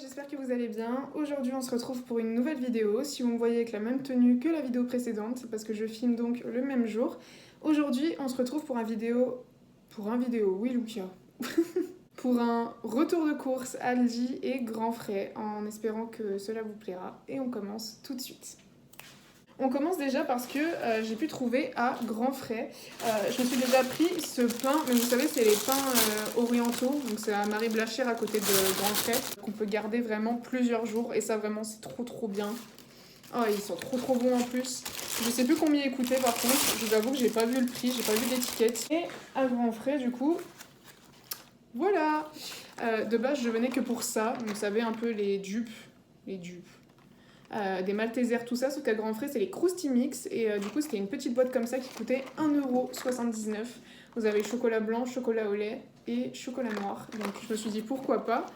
J'espère que vous allez bien. Aujourd'hui on se retrouve pour une nouvelle vidéo. Si vous me voyez avec la même tenue que la vidéo précédente, c'est parce que je filme donc le même jour. Aujourd'hui on se retrouve pour un vidéo... oui Lucia. Pour un retour de course Aldi et Grand Frais, en espérant que cela vous plaira. Et on commence tout de suite. On commence déjà parce que j'ai pu trouver à Grand Frais. Je me suis déjà pris ce pain, mais vous savez, c'est les pains orientaux. Donc c'est à Marie Blachère à côté de Grand Frais, qu'on peut garder vraiment plusieurs jours. Et ça, vraiment, c'est trop bien. Oh, ils sont trop bons en plus. Je sais plus combien ils coûtaient par contre. Je vous avoue que j'ai pas vu le prix, j'ai pas vu d'étiquette. Et à Grand Frais, du coup, voilà. De base, je venais que pour ça. Vous savez, un peu les dupes. Des Maltesers, tout ça, sauf qu'à Grand Frais, c'est les Krusty Mix. Et du coup, c'était une petite boîte comme ça qui coûtait 1,79 €. Vous avez chocolat blanc, chocolat au lait et chocolat noir. Donc je me suis dit pourquoi pas.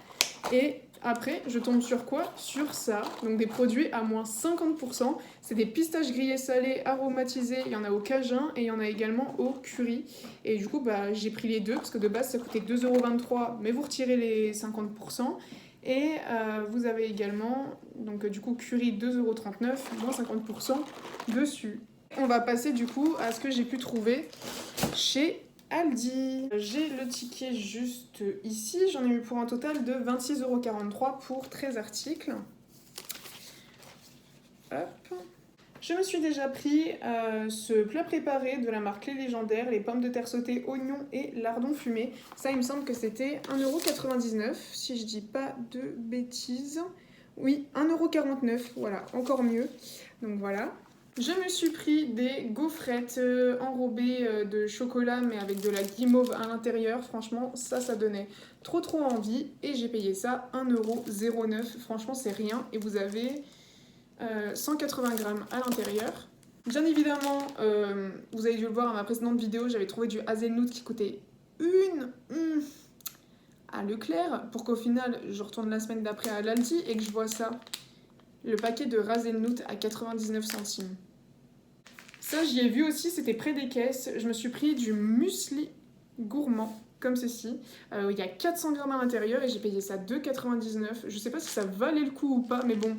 Et après, je tombe sur quoi? Sur ça. Donc des produits à moins 50%. C'est des pistaches grillées salées aromatisées. Il y en a au cajun et il y en a également au curry. Et du coup, j'ai pris les deux parce que de base, ça coûtait 2,23 €. Mais vous retirez les 50%. Et vous avez également, donc du coup, curry 2,39 €, moins 50% dessus. On va passer du coup à ce que j'ai pu trouver chez Aldi. J'ai le ticket juste ici, j'en ai eu pour un total de 26,43 € pour 13 articles. Hop. Je me suis déjà pris ce plat préparé de la marque Les Légendaires, les pommes de terre sautées, oignons et lardons fumés. Ça, il me semble que c'était 1,99 €, si je dis pas de bêtises. Oui, 1,49 €, voilà, encore mieux. Donc voilà. Je me suis pris des gaufrettes enrobées de chocolat, mais avec de la guimauve à l'intérieur. Franchement, ça donnait trop envie. Et j'ai payé ça 1,09 €. Franchement, c'est rien. Et vous avez... 180 grammes à l'intérieur. Bien évidemment, vous avez dû le voir à ma précédente vidéo, j'avais trouvé du hazelnut qui coûtait à Leclerc, pour qu'au final, je retourne la semaine d'après à l'Aldi et que je vois ça, le paquet de hazelnut à 99 centimes. Ça, j'y ai vu aussi, c'était près des caisses. Je me suis pris du muesli gourmand, comme ceci. Il y a 400 grammes à l'intérieur et j'ai payé ça 2,99 €. Je sais pas si ça valait le coup ou pas, mais bon,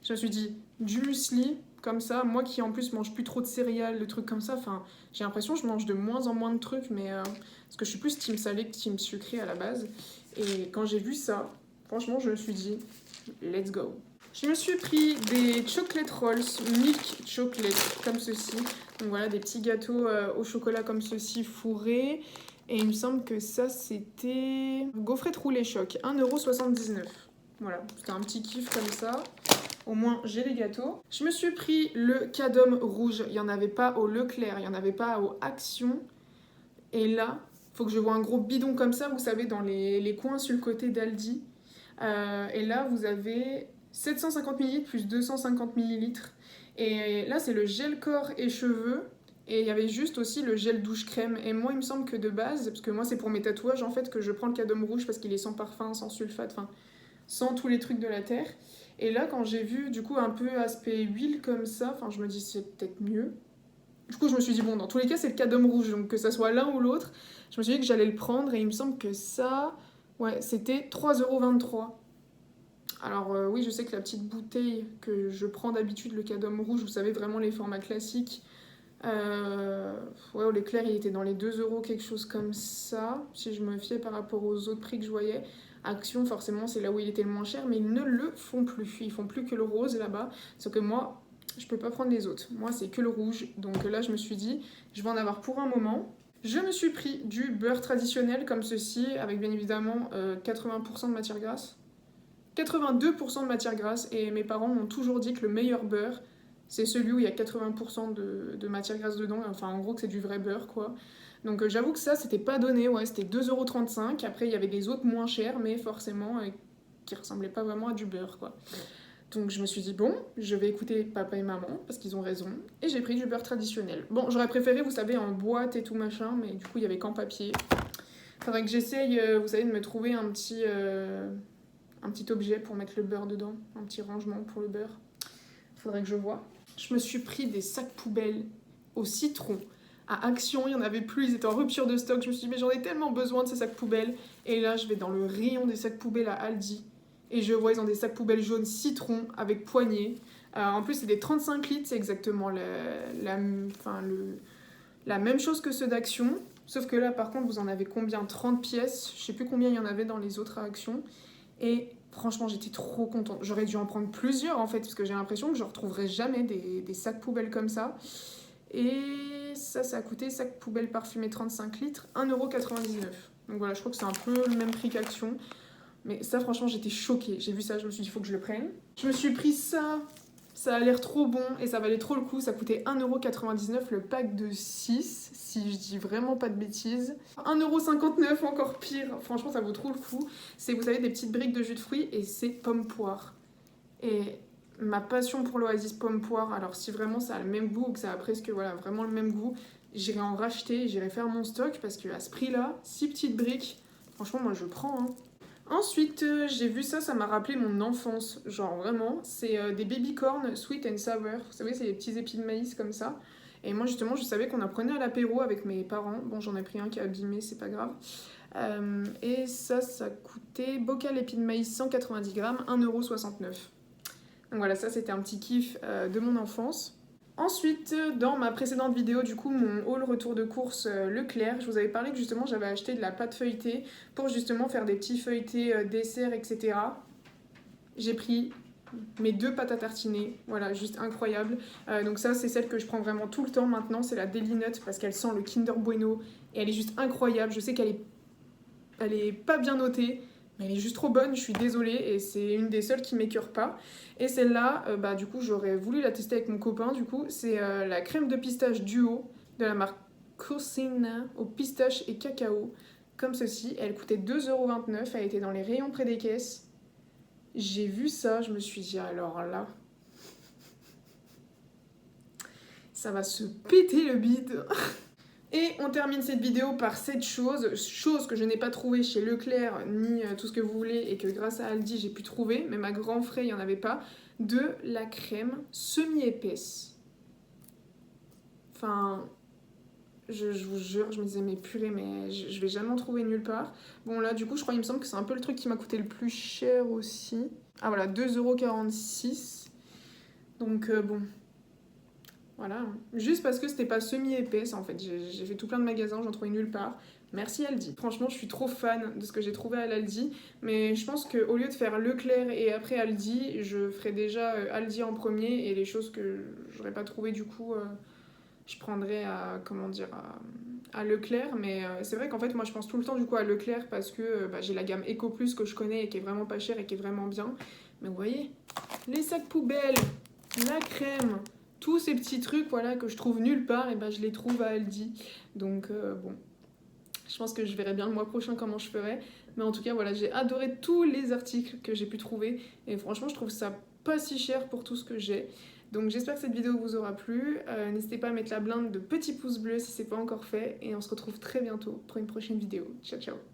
je me suis dit, du muesli, comme ça, moi qui en plus mange plus trop de céréales, de trucs comme ça, enfin, j'ai l'impression que je mange de moins en moins de trucs, mais parce que je suis plus team salé que team sucré à la base. Et quand j'ai vu ça, franchement, je me suis dit, let's go. Je me suis pris des chocolate rolls, milk chocolate, comme ceci. Donc voilà, des petits gâteaux au chocolat comme ceci, fourrés. Et il me semble que ça, c'était gaufrettes roulées choc, 1,79 €. Voilà, c'était un petit kiff comme ça. Au moins, j'ai les gâteaux. Je me suis pris le Cadom rouge. Il n'y en avait pas au Leclerc, il n'y en avait pas au Action. Et là, il faut que je vois un gros bidon comme ça, vous savez, dans les coins sur le côté d'Aldi. Et là, vous avez 750 ml plus 250 ml. Et là, c'est le gel corps et cheveux. Et il y avait juste aussi le gel douche crème. Et moi, il me semble que de base, parce que moi, c'est pour mes tatouages, en fait, que je prends le Cadom rouge parce qu'il est sans parfum, sans sulfate, enfin, sans tous les trucs de la terre. Et là, quand j'ai vu, du coup, un peu aspect huile comme ça, enfin, je me dis, c'est peut-être mieux. Du coup, je me suis dit, bon, dans tous les cas, c'est le Cadom rouge, donc que ça soit l'un ou l'autre, je me suis dit que j'allais le prendre, et il me semble que ça, ouais, c'était 3,23 €. Alors oui, je sais que la petite bouteille que je prends d'habitude, le Cadom rouge, vous savez, vraiment les formats classiques, ouais, au Leclerc, il était dans les 2 €, quelque chose comme ça, si je me fiais par rapport aux autres prix que je voyais. Action, forcément, c'est là où il était le moins cher, mais ils ne le font plus. Ils font plus que le rose là-bas, sauf que moi, je peux pas prendre les autres. Moi, c'est que le rouge, donc là, je me suis dit, je vais en avoir pour un moment. Je me suis pris du beurre traditionnel comme ceci, avec bien évidemment 80% de matière grasse. 82% de matière grasse, et mes parents m'ont toujours dit que le meilleur beurre, c'est celui où il y a 80% de matière grasse dedans, enfin en gros que c'est du vrai beurre quoi. Donc j'avoue que ça c'était pas donné, ouais, c'était 2,35 €. Après il y avait des autres moins chers, mais forcément qui ressemblaient pas vraiment à du beurre quoi. Donc je me suis dit bon, je vais écouter papa et maman parce qu'ils ont raison, et j'ai pris du beurre traditionnel. Bon, j'aurais préféré, vous savez, en boîte et tout machin, mais du coup il y avait qu'en papier. Faudrait que j'essaye, vous savez, de me trouver un petit objet pour mettre le beurre dedans, un petit rangement pour le beurre. Faudrait que je vois. Je me suis pris des sacs poubelles au citron. À Action, il n'y en avait plus, ils étaient en rupture de stock. Je me suis dit, mais j'en ai tellement besoin de ces sacs poubelles. Et là, je vais dans le rayon des sacs poubelles à Aldi. Et je vois, ils ont des sacs poubelles jaunes citron avec poignée. En plus, c'est des 35 litres, c'est exactement la même chose que ceux d'Action. Sauf que là, par contre, vous en avez combien? 30 pièces. Je sais plus combien il y en avait dans les autres Actions. Et franchement, j'étais trop contente. J'aurais dû en prendre plusieurs, en fait, parce que j'ai l'impression que je ne retrouverai jamais des sacs poubelles comme ça. Et ça a coûté, sac poubelle parfumé 35 litres, 1,99 €. Donc voilà, je crois que c'est un peu le même prix qu'Action. Mais ça, franchement, j'étais choquée. J'ai vu ça, je me suis dit, il faut que je le prenne. Je me suis pris ça. Ça a l'air trop bon et ça valait trop le coup. Ça coûtait 1,99 € le pack de 6, si je dis vraiment pas de bêtises. 1,59 €, encore pire. Franchement, ça vaut trop le coup. C'est, vous savez, des petites briques de jus de fruits et c'est pomme-poire. Et ma passion pour l'Oasis pomme-poire, alors si vraiment ça a le même goût ou que ça a presque voilà, vraiment le même goût, j'irai en racheter, j'irai faire mon stock parce qu'à ce prix-là, 6 petites briques, franchement, moi je prends. Hein. Ensuite, j'ai vu ça, ça m'a rappelé mon enfance, genre vraiment. C'est des baby corn sweet and sour. Vous savez, c'est des petits épis de maïs comme ça. Et moi, justement, je savais qu'on apprenait à l'apéro avec mes parents. Bon, j'en ai pris un qui a abîmé, c'est pas grave. Et ça coûtait bocal épis de maïs 190 grammes, 1,69 €. Donc voilà, ça c'était un petit kiff de mon enfance. Ensuite, dans ma précédente vidéo, du coup, mon haul retour de course Leclerc, je vous avais parlé que justement j'avais acheté de la pâte feuilletée pour justement faire des petits feuilletés desserts, etc. J'ai pris mes 2 pâtes à tartiner, voilà, juste incroyable. Donc ça, c'est celle que je prends vraiment tout le temps maintenant, c'est la Deli Nut parce qu'elle sent le Kinder Bueno et elle est juste incroyable. Je sais qu'elle est pas bien notée, mais elle est juste trop bonne, je suis désolée, et c'est une des seules qui m'écœure pas. Et celle-là, du coup, j'aurais voulu la tester avec mon copain, du coup, c'est la crème de pistache duo de la marque Cosina au pistache et cacao, comme ceci. Elle coûtait 2,29 €, elle était dans les rayons près des caisses. J'ai vu ça, je me suis dit, alors là, ça va se péter le bide. Et on termine cette vidéo par cette chose que je n'ai pas trouvée chez Leclerc, ni tout ce que vous voulez, et que grâce à Aldi j'ai pu trouver, même à grands frais il n'y en avait pas, de la crème semi-épaisse. Enfin, je vous jure, je me disais, mais purée, mais je vais jamais en trouver nulle part. Bon là, du coup, je crois, il me semble que c'est un peu le truc qui m'a coûté le plus cher aussi. Ah voilà, 2,46 €. Donc bon... Voilà, juste parce que c'était pas semi-épaisse en fait. J'ai fait tout plein de magasins, j'en trouvais nulle part. Merci Aldi. Franchement, je suis trop fan de ce que j'ai trouvé à l'Aldi. Mais je pense qu'au lieu de faire Leclerc et après Aldi, je ferai déjà Aldi en premier. Et les choses que j'aurais pas trouvées du coup, je prendrais à, comment dire, à Leclerc. Mais c'est vrai qu'en fait, moi je pense tout le temps du coup à Leclerc parce que j'ai la gamme Eco Plus que je connais et qui est vraiment pas chère et qui est vraiment bien. Mais vous voyez, les sacs poubelles, la crème... Tous ces petits trucs voilà, que je trouve nulle part, et je les trouve à Aldi. Donc bon, je pense que je verrai bien le mois prochain comment je ferai. Mais en tout cas, voilà, j'ai adoré tous les articles que j'ai pu trouver. Et franchement, je trouve ça pas si cher pour tout ce que j'ai. Donc j'espère que cette vidéo vous aura plu. N'hésitez pas à mettre la blinde de petits pouces bleus si c'est pas encore fait. Et on se retrouve très bientôt pour une prochaine vidéo. Ciao, ciao!